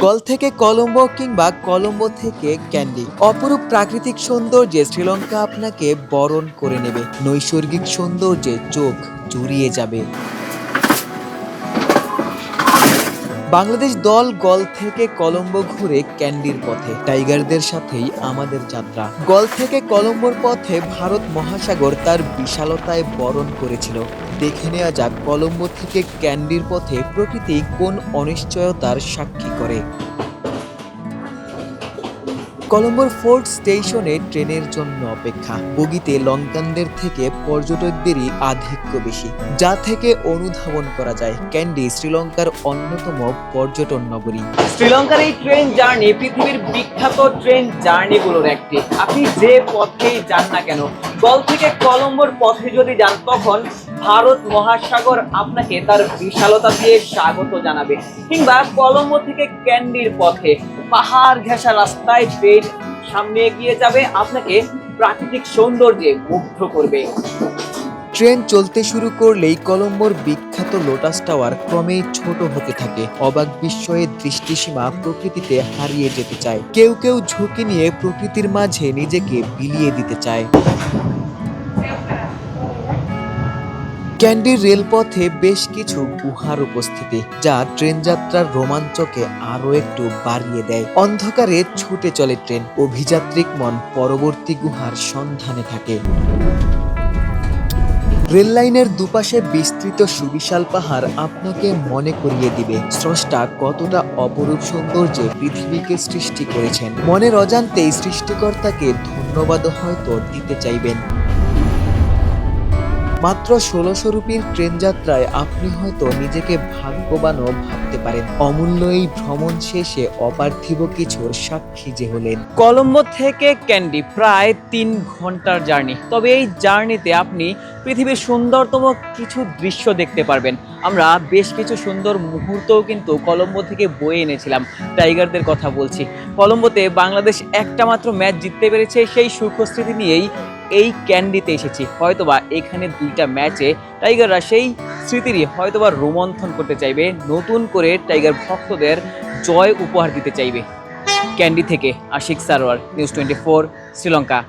গল থেকে কলম্বো কিংবা কলম্বো থেকে ক্যান্ডি, অপরূপ প্রাকৃতিক সৌন্দর্যে শ্রীলঙ্কা আপনাকে বরণ করে নেবে। নৈসর্গিক সৌন্দর্যে চোখ জুড়িয়ে যাবে। বাংলাদেশ দল গল থেকে কলম্বো ঘুরে ক্যান্ডির পথে, টাইগারদের সাথেই আমাদের যাত্রা। গল থেকে কলম্বোর পথে ভারত মহাসাগর তার বিশালতায় বরণ করেছিল। দেখে নেওয়া যাক কলম্বো থেকে ক্যান্ডির পথে প্রকৃতি কোন অনিশ্চয়তার সাক্ষী করে। কলম্বোর ফোর্ট স্টেশনে ট্রেনের জন্য অপেক্ষা। বগিতে লঙ্কানদের থেকে পর্যটকদেরই আধিক্য বেশি, যা থেকে অনুধাবন করা যায় ক্যান্ডি শ্রীলঙ্কার অন্যতম পর্যটন নগরী। শ্রীলঙ্কার এই ট্রেন জার্নি পৃথিবীর বিখ্যাত ট্রেন জার্নিগুলোর একটি। আপনি যে পথেই যান না কেন, গল থেকে কলম্বোর পথে যদি যান, তখন ভারত মহাসাগর আপনাকে তার বিশালতা দিয়ে স্বাগত জানাবে। কিংবা কলম্বো থেকে ক্যান্ডির পথে পাহাড় ঘেঁষা রাস্তায় ট্রেন সামনে এগিয়ে যাবে, আপনাকে প্রাকৃতিক সৌন্দর্যে মুগ্ধ করবে। ট্রেন চলতে শুরু করলেই কলম্বোর বিখ্যাত লোটাস টাওয়ার ক্রমেই ছোট হতে থাকে। অবাক বিস্ময়ে দৃষ্টিসীমা প্রকৃতিতে হারিয়ে যেতে চায়। কেউ কেউ ঝুঁকি নিয়ে প্রকৃতির মাঝে নিজেকে বিলিয়ে দিতে চায়। ক্যান্ডির রেলপথে বেশ কিছু গুহার উপস্থিতি, যা ট্রেন যাত্রার রোমাঞ্চকে আরো একটু বাড়িয়ে দেয়। অন্ধকারে ছুটে চলে ট্রেন, অভিযাত্রিক মন পরবর্তী গুহার সন্ধানে থাকে। রেল লাইনের দুপাশে বিস্তৃত সুবিশাল পাহাড় আপনাকে মনে করিয়ে দিবে স্রষ্টা কতটা অপরূপ সৌন্দর্যে পৃথিবীকে সৃষ্টি করেছেন। মনের অজান্তেই সৃষ্টিকর্তাকে ধন্যবাদ হয়তো দিতে চাইবেন। মাত্র ১৬০০ রুপির ট্রেন যাত্রায় আপনি হয়তো নিজেকে ভাগ্যবানও ভাবতে পারেন। অমূল্য এই ভ্রমণ শেষে অপার্থিব কিছুর সাক্ষী যে হলেন। কলম্বো থেকে ক্যান্ডি প্রায় ৩ ঘন্টার জার্নি। তবে এই জার্নিতে আপনি পৃথিবীর সুন্দরতম কিছু দৃশ্য দেখতে পারবেন। আমরা বেশ কিছু সুন্দর মুহূর্তও কিন্তু কলম্বো থেকে বয়ে এনেছিলাম। টাইগারদের কথা বলছি। কলম্বোতে বাংলাদেশ একটা মাত্র ম্যাচ জিততে পেরেছে, সেই সুখ স্মৃতি নিয়েই এই ক্যান্ডিতে এসেছি। হয়তোবা এখানে 2টা ম্যাচে টাইগাররা সেই স্মৃতিরই হয়তোবা রোমন্থন করতে চাইবে, নতুন করে টাইগার ভক্তদের জয় উপহার দিতে চাইবে। ক্যান্ডি থেকে আশিক সারোয়ার, নিউজ 24, শ্রীলঙ্কা।